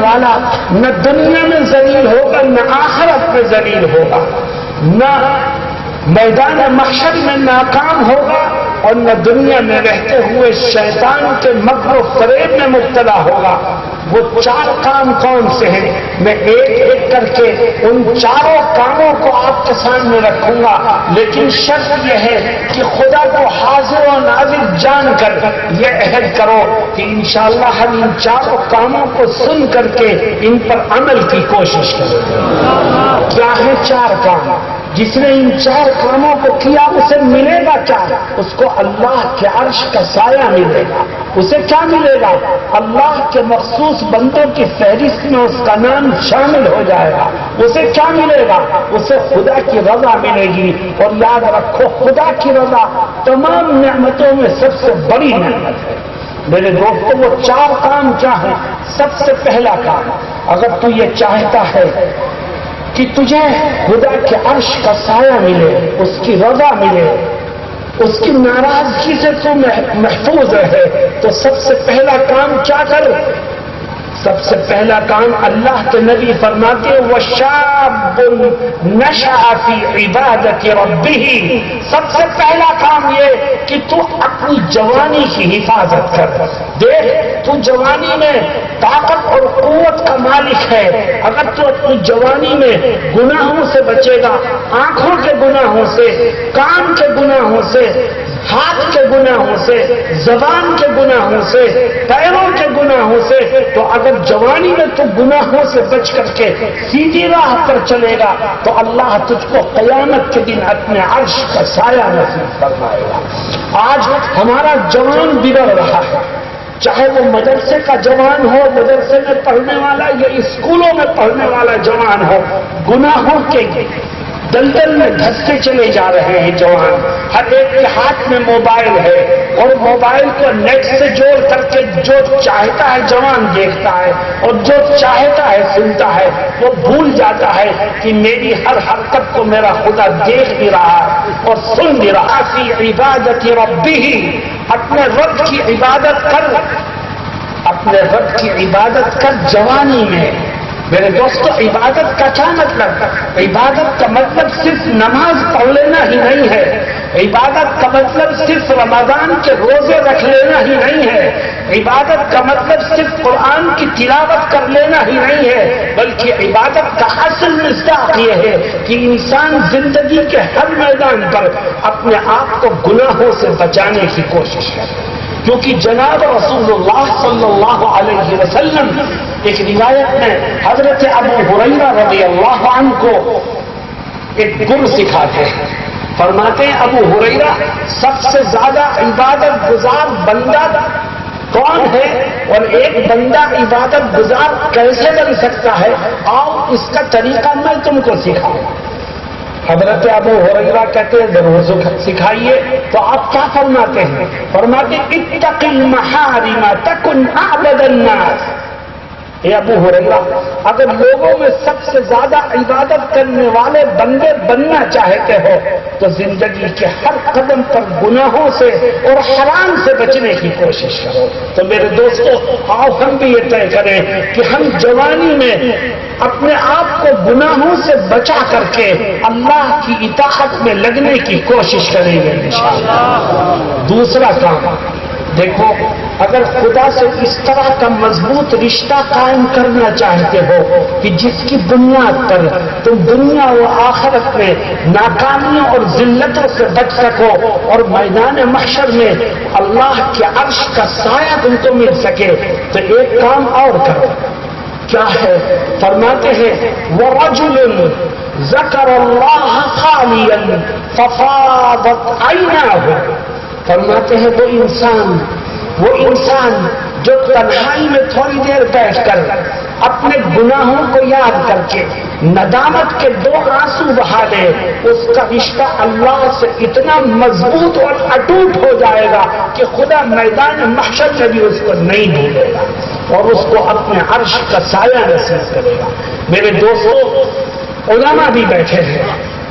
والا نہ دنیا میں ذلیل ہوگا نہ آخرت میں ذلیل ہوگا، نہ میدان محشر میں ناکام ہوگا اور نہ دنیا میں رہتے ہوئے شیطان کے مکر و فریب میں مبتلا ہوگا۔ وہ چار کام کون سے ہیں؟ میں ایک ایک کر کے ان چاروں کاموں کو آپ کے سامنے رکھوں گا، لیکن شرط یہ ہے کہ خدا کو حاضر و ناظر جان کر یہ عہد کرو کہ انشاءاللہ ہم ان چاروں کاموں کو سن کر کے ان پر عمل کی کوشش کریں گے۔ کیا ہے چار کام؟ جس نے ان چار کاموں کو کیا اسے ملے گا کیا؟ اس کو اللہ کے عرش کا سایہ ملے گا۔ اسے کیا ملے گا؟ اللہ کے مخصوص بندوں کی فہرست میں اس کا نام شامل ہو جائے گا۔ اسے کیا ملے گا؟ اسے خدا کی رضا ملے گی۔ اور یاد رکھو، خدا کی رضا تمام نعمتوں میں سب سے بڑی نعمت ہے۔ میرے دوستوں، وہ چار کام کیا ہیں؟ سب سے پہلا کام، اگر تو یہ چاہتا ہے کہ تجھے خدا کے عرش کا سایہ ملے، اس کی رضا ملے، اس کی ناراضگی سے تو محفوظ رہے، تو سب سے پہلا کام کیا کر؟ سب سے پہلا کام اللہ کے نبی فرماتے ہیں وَشَابٌ نَشَأَ فِي عِبَادَةِ رَبِّهِ، سب سے پہلا کام یہ کہ تو اپنی جوانی کی حفاظت کر۔ دیکھ، تو جوانی میں طاقت اور قوت کا مالک ہے، اگر تو اپنی جوانی میں گناہوں سے بچے گا، آنکھوں کے گناہوں سے، کان کے گناہوں سے، ہاتھ کے گناہوں سے، زبان کے گناہوں سے، پیروں کے گناہوں سے، تو اگر جوانی میں تو گناہوں سے بچ کر کے سیدھی راہ پر چلے گا تو اللہ تجھ کو قیامت کے دن اپنے عرش کا سایہ نصیب فرمائے گا۔ آج ہمارا جوان بگڑ رہا ہے، چاہے وہ مدرسے کا جوان ہو، مدرسے میں پڑھنے والا یا اسکولوں میں پڑھنے والا جوان ہو، گناہوں کے دلدل میں دھستے چلے جا رہے ہیں جوان۔ ہر ایک کے ہاتھ میں موبائل ہے اور موبائل کو نیٹ سے جوڑ کر کے جو چاہتا ہے جوان دیکھتا ہے اور جو چاہتا ہے سنتا ہے۔ وہ بھول جاتا ہے کہ میری ہر حرکت کو میرا خدا دیکھ بھی رہا ہے اور سن بھی رہا۔ فی عبادت ربہ، اپنے رب کی عبادت کر، اپنے رب کی عبادت کر جوانی میں۔ میرے دوستو، عبادت کا کیا مطلب؟ عبادت کا مطلب صرف نماز پڑھ لینا ہی نہیں ہے، عبادت کا مطلب صرف رمضان کے روزے رکھ لینا ہی نہیں ہے، عبادت کا مطلب صرف قرآن کی تلاوت کر لینا ہی نہیں ہے، بلکہ عبادت کا اصل مصداق یہ ہے کہ انسان زندگی کے ہر میدان پر اپنے آپ کو گناہوں سے بچانے کی کوشش کرے۔ کیونکہ جناب رسول اللہ صلی اللہ علیہ وسلم ایک روایت میں حضرت ابو ہریرہ رضی اللہ عنہ کو ایک گر سکھاتے ہیں۔ فرماتے ہیں ابو ہریرہ، سب سے زیادہ عبادت گزار بندہ کون ہے اور ایک بندہ عبادت گزار کیسے بن سکتا ہے؟ آؤ اس کا طریقہ میں تم کو سکھاؤں۔ حضرت ابو ہریرہ کہتے ہیں ضرور سکھائیے۔ تو آپ کیا فرماتے ہیں؟ فرماتے اتق المحارم تکن اعبد الناس۔ اے ابو ہریرہ، اگر لوگوں میں سب سے زیادہ عبادت کرنے والے بندے بننا چاہتے ہو تو زندگی کے ہر قدم پر گناہوں سے اور حرام سے بچنے کی کوشش کرو۔ تو میرے دوستو، آؤ ہم بھی یہ طے کریں کہ ہم جوانی میں اپنے آپ کو گناہوں سے بچا کر کے اللہ کی اطاعت میں لگنے کی کوشش کریں گے انشاءاللہ۔ دوسرا کام دیکھو، اگر خدا سے اس طرح کا مضبوط رشتہ قائم کرنا چاہتے ہو کہ جس کی بنیاد پر تم دنیا و آخرت میں ناکامیوں اور ذلتوں سے بچ سکو اور میدان محشر میں اللہ کے عرش کا سایہ تم کو مل سکے، تو ایک کام اور کرو۔ کیا ہے؟ فرماتے ہیں وَرَجُلٌ ذَكَرَ اللَّهَ خَالِيًا فَفَاضَتْ عَيْنَاهُ۔ فرماتے ہیں وہ انسان جو تنہائی میں تھوڑی دیر بیٹھ کر اپنے گناہوں کو یاد کر کے ندامت کے دو آنسو بہا دے، اس کا رشتہ اللہ سے اتنا مضبوط اور اٹوٹ ہو جائے گا کہ خدا میدان محشر میں بھی اس کو نہیں بھولے گا اور اس کو اپنے عرش کا سایہ نصیب کرے گا۔ میرے دوستو، علماء بھی بیٹھے ہیں،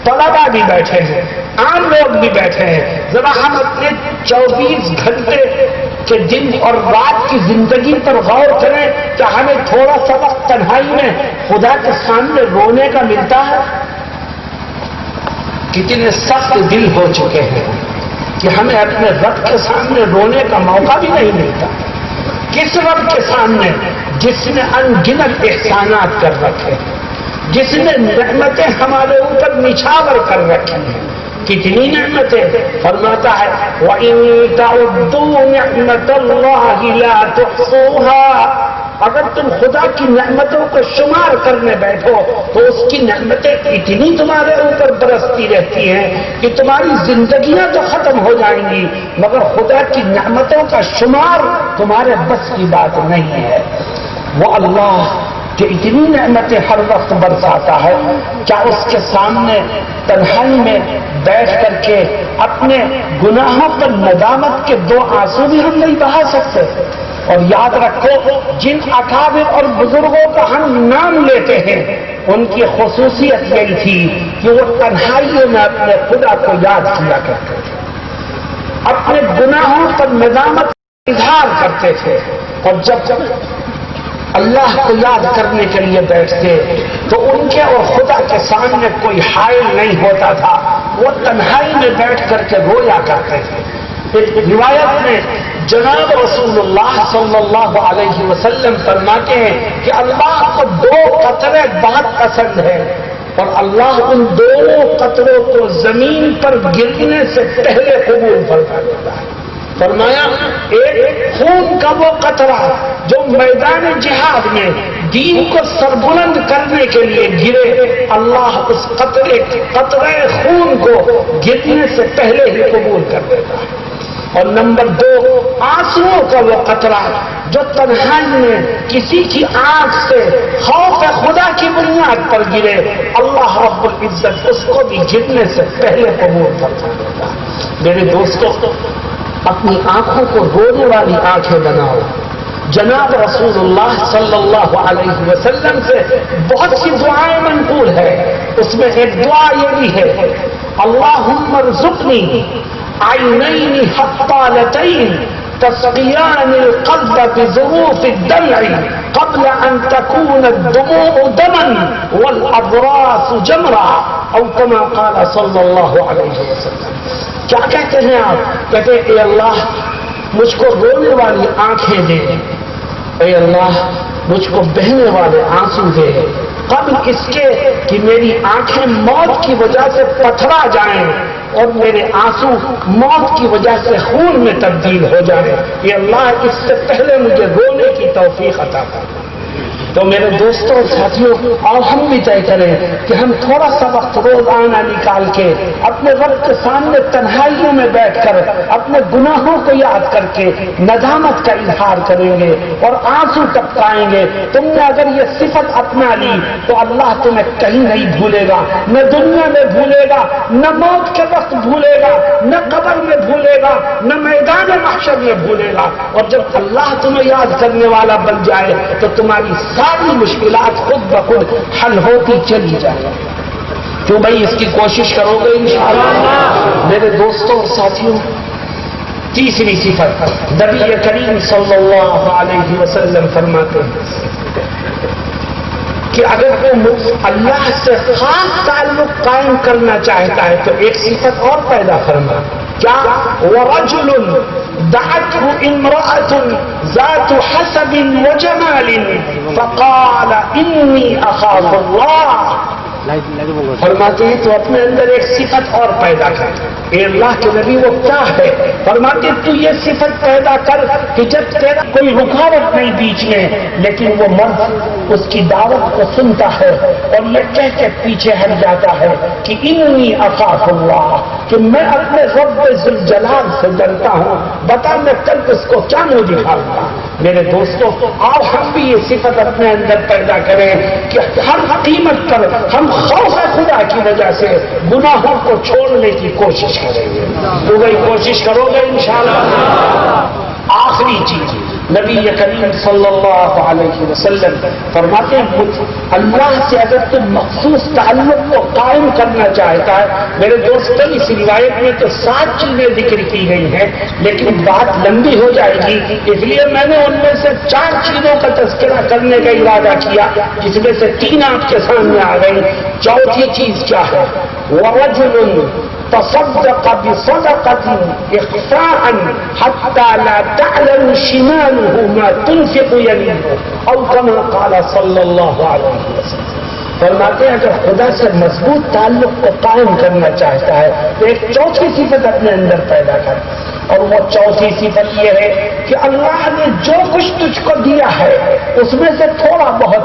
طلباء بھی بیٹھے ہیں، عام لوگ بھی بیٹھے ہیں، ذرا ہم اپنے 24 گھنٹے کہ دن اور رات کی زندگی پر غور کریں کہ ہمیں تھوڑا سا وقت تنہائی میں خدا کے سامنے رونے کا ملتا ہے؟ کتنے سخت دل ہو چکے ہیں کہ ہمیں اپنے رب کے سامنے رونے کا موقع بھی نہیں ملتا. کس رب کے سامنے جس نے ان گنت احسانات کر رکھے، جس نے نعمتیں ہمارے اوپر نچھاور کر رکھی ہیں. کتنی نعمتیں. فرماتا ہے وَإِن تَعُدُّوا نِعْمَةَ اللَّهِ لَا تُحْصُوهَا. اگر تم خدا کی نعمتوں کو شمار کرنے بیٹھو تو اس کی نعمتیں اتنی تمہارے اوپر برستی رہتی ہیں کہ تمہاری زندگیاں تو ختم ہو جائیں گی، مگر خدا کی نعمتوں کا شمار تمہارے بس کی بات نہیں ہے. وہ اللہ جو اتنی نعمتیں ہر وقت برساتا ہے، کیا اس کے سامنے تنہائی میں بیٹھ کر کے اپنے گناہوں پر ندامت کے 2 آنسو بھی ہم نہیں بہا سکتے؟ اور یاد رکھو، جن اکابر اور بزرگوں کا ہم نام لیتے ہیں ان کی خصوصیت یہی تھی کہ وہ تنہائیوں میں اپنے خدا کو یاد کیا کرتے تھے، اپنے گناہوں پر ندامت اظہار کرتے تھے. اور جب اللہ کو یاد کرنے کے لیے بیٹھتے تو ان کے اور خدا کے سامنے کوئی حائل نہیں ہوتا تھا، وہ تنہائی میں بیٹھ کر کے رویا کرتے تھے. ایک روایت میں جناب رسول اللہ صلی اللہ علیہ وسلم فرماتے ہیں کہ اللہ کو 2 قطرے بہت پسند ہے اور اللہ ان 2 قطروں کو زمین پر گرنے سے پہلے قبول فرما لیتا ہے. فرمایا ایک خون کا وہ قطرہ جو میدان جہاد میں دین کو سربلند کرنے کے لیے گرے، اللہ اس قطرے خون کو گرنے سے پہلے ہی قبول کر دیتا ہے. اور نمبر 2 آنسوؤں کا وہ قطرہ جو تنہائی میں کسی کی آنکھ سے خوف خدا کی بنیاد پر گرے، اللہ رب العزت اس کو بھی گرنے سے پہلے قبول کرتا دیتا. میرے دوستوں، اپنی آنکھوں کو رونے والی آنکھیں بناؤ. جناب رسول اللہ صلی اللہ علیہ وسلم سے بہت سی دعائیں منقول ہے، اس میں ایک دعا یہ بھی ہے اللہم ارزقنی عینین حقالتین تسقیان القلب بظروف الدمع قبل ان تكون الدموع دما والابراس جمرا او كما قال صلی اللہ علیہ وسلم. کیا کہتے ہیں آپ؟ کہتے ہیں اے اللہ مجھ کو رونے والی آنکھیں دے، اے اللہ مجھ کو بہنے والے آنسو دے، قبل اس کے کہ میری آنکھیں موت کی وجہ سے پتھرا جائیں اور میرے آنسو موت کی وجہ سے خون میں تبدیل ہو جائیں. اے اللہ اس سے پہلے مجھے رونے کی توفیق عطا کر. تو میرے دوستوں اور ساتھیوں، اور ہم بھی طے کریں کہ ہم تھوڑا سا وقت روزانہ نکال کے اپنے رب کے سامنے تنہائیوں میں بیٹھ کر اپنے گناہوں کو یاد کر کے ندامت کا اظہار کریں گے اور آنسو ٹپکائیں گے. تم نے اگر یہ صفت اپنا لی تو اللہ تمہیں کہیں نہیں بھولے گا، نہ دنیا میں بھولے گا، نہ موت کے وقت بھولے گا، نہ قبر میں بھولے گا، نہ میدان محشر میں بھولے گا. اور جب اللہ تمہیں یاد کرنے والا بن جائے تو تمہاری ساری مشکلات خود بخود حل ہوتی چلی جائے. تو بھائی اس کی کوشش کرو گے انشاءاللہ. میرے دوستوں اور ساتھیوں، تیسری صفت نبی کریم صلی اللہ علیہ وسلم فرماتے ہیں کہ اگر وہ اللہ سے خاص تعلق قائم کرنا چاہتا ہے تو ایک صفت اور پیدا فرما. کیا؟ وَرَجُلٌ دَعَتْهُ امْرَأَةٌ ذَاتُ حَسَبٍ وَجَمَالٍ فَقَالَ إِنِّي أَخَافُ اللَّهَ. فرماتے ہیں تو اپنے اندر ایک صفت اور پیدا کر. اے اللہ کے نبی وہ کیا ہے؟ فرماتے تو یہ صفت پیدا کر کہ جب تیرا کوئی رکاوٹ نہیں بیچ میں لیکن وہ مرد اس کی دعوت کو سنتا ہے اور یہ کہہ کے پیچھے ہٹ جاتا ہے کہ انی اخاف اللہ، کہ میں اپنے رب ذوالجلال سے ڈرتا ہوں، بتا میں کل اس کو کیا منہ دکھاؤں گا. میرے دوستوں، اور ہم بھی یہ صفت اپنے اندر پیدا کریں کہ ہر قیمت پر ہم خوف خدا کی وجہ سے گناہوں کو چھوڑنے کی کوشش کریں گے. تو وہی کوشش کرو گے انشاءاللہ. آخری چیز نبی کریم صلی اللہ علیہ وسلم فرماتے ہیں اللہ سے اگر تم مخصوص تعلق کو قائم کرنا چاہتا ہے، میرے دوستوں اس روایت میں تو 7 چیزیں ذکر کی گئی ہیں، لیکن بات لمبی ہو جائے گی، اس لیے میں نے ان میں سے 4 چیزوں کا تذکرہ کرنے کا ارادہ کیا، جس میں سے 3 آپ کے سامنے آ گئی۔ چوتھی چیز کیا ہے؟ وَرَجُلٌ تصدق بصدقة إخفاء حتى لا تعلم شماله ما تنفق يمينه أو كما قال صلی اللہ علیہ وسلم۔ فرماتے ہیں اگر خدا سے مضبوط تعلق کو قائم کرنا چاہتا ہے تو ایک چوتھی صفت اپنے اندر پیدا کر، اور وہ چوتھی صفت یہ ہے کہ اللہ نے جو کچھ تجھ کو دیا ہے اس میں سے تھوڑا بہت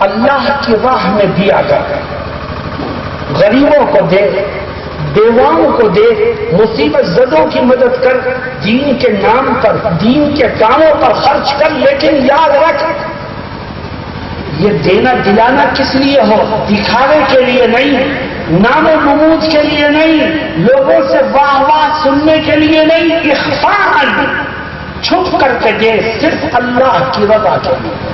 اللہ کی راہ میں دیا کر، غریبوں کو دے، بیواؤں کو دے، مصیبت زدوں کی مدد کر، دین کے نام پر، دین کے کاموں پر خرچ کر، لیکن یاد رکھ یہ دینا دلانا کس لیے ہو؟ دکھاوے کے لیے نہیں، نام و نمود کے لیے نہیں، لوگوں سے واہ واہ سننے کے لیے نہیں، اخفاء چھپ کر کے دے، صرف اللہ کی رضا کے لیے۔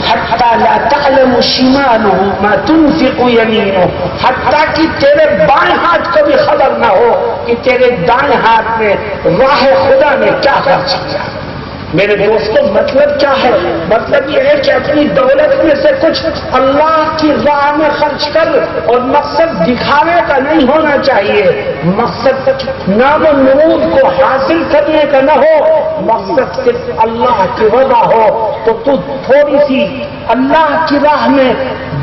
حتی لا تعلم شماله ما تنفق يمينه، حتیٰ کہ تیرے بائیں ہاتھ کو بھی خبر نہ ہو کہ تیرے دائیں ہاتھ میں راہ خدا میں کیا خرچ کیا۔ میرے دوستوں مطلب کیا ہے؟ مطلب یہ ہے کہ اپنی دولت میں سے کچھ اللہ کی راہ میں خرچ کر، اور مقصد دکھانے کا نہیں ہونا چاہیے، مقصد نام و نمود کو حاصل کرنے کا نہ ہو، مقصد صرف اللہ کی رضا ہو، تو تو تھوڑی سی اللہ کی راہ میں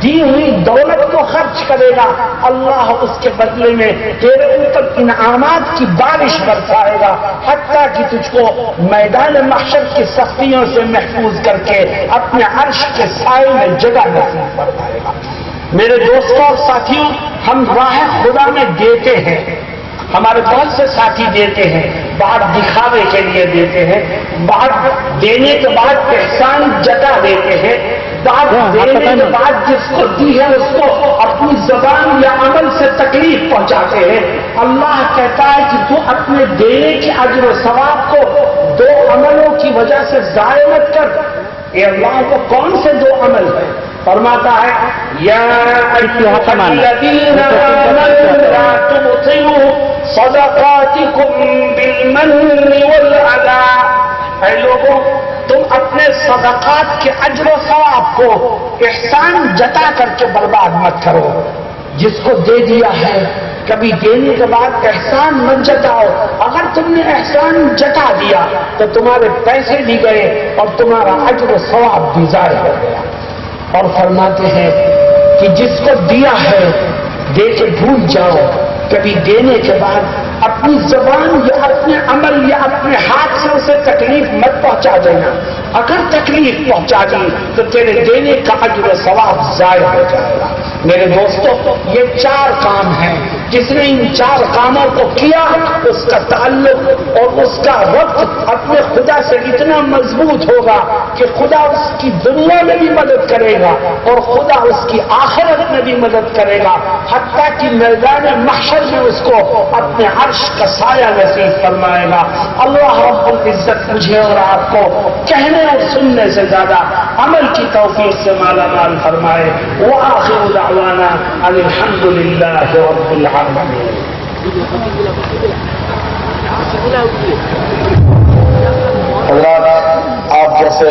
دی ہوئی دولت کو خرچ کرے گا، اللہ اس کے بدلے میں تیرے اوپر انعامات کی بارش برسائے گا، حتیٰ کہ تجھ کو میدان محشر کی سختیوں سے محفوظ کر کے اپنے عرش کے سائے میں جگہ نصیب فرمائے گا۔ میرے دوستوں اور ساتھیوں، ہم راہ خدا میں دیتے ہیں، ہمارے بہت سے ساتھی دیتے ہیں، بعد دکھاوے کے لیے دیتے ہیں، بعد دینے کے بعد احسان جتا دیتے ہیں، بعد دینے کے بعد جس کو دی ہے اس کو اپنی زبان یا عمل سے تکلیف پہنچاتے ہیں۔ اللہ کہتا ہے کہ تو اپنے دینے کے اجر و ثواب کو 2 عملوں کی وجہ سے ضائع مت کر۔ اے اللہ، وہ کون سے 2 عمل ہیں؟ فرماتا ہے یا ایھا الذین آمنوا لا تبطلوا صدقاتکم بالمن والعذى، اے لوگوں تم اپنے صدقات کے اجر و ثواب کو احسان جتا کر کے برباد مت کرو۔ جس کو دے دیا ہے کبھی دینے کے بعد احسان مت جتاؤ، اگر تم نے احسان جتا دیا تو تمہارے پیسے بھی گئے اور تمہارا اجر و ثواب بھی ضائع ہو گیا۔ اور فرماتے ہیں کہ جس کو دیا ہے دے کے بھول جاؤ، کبھی دینے کے بعد اپنی زبان یا اپنے عمل یا اپنے ہاتھ سے اسے تکلیف مت پہنچا دینا، اگر تکلیف پہنچا دی تو تیرے دینے کا اجر و ثواب ضائع ہو جائے گا۔ میرے دوستوں، یہ 4 کام ہیں، جس نے ان 4 کاموں کو کیا اس کا تعلق اور اس کا ربط اپنے خدا سے اتنا مضبوط ہوگا کہ خدا اس کی دنیا میں بھی مدد کرے گا اور خدا اس کی آخرت میں بھی مدد کرے گا، حتیٰ کہ میدان محشر میں اس کو اپنے عرش کا سایہ نصیب فرمائے گا۔ اللہ رب العزت مجھے اور آپ کو کہنے اور سننے سے زیادہ عمل کی توفیق سے مالا مال فرمائے۔ وآخر دعوانا ان الحمد للہ رب العالمین۔ حضرات، آپ جیسے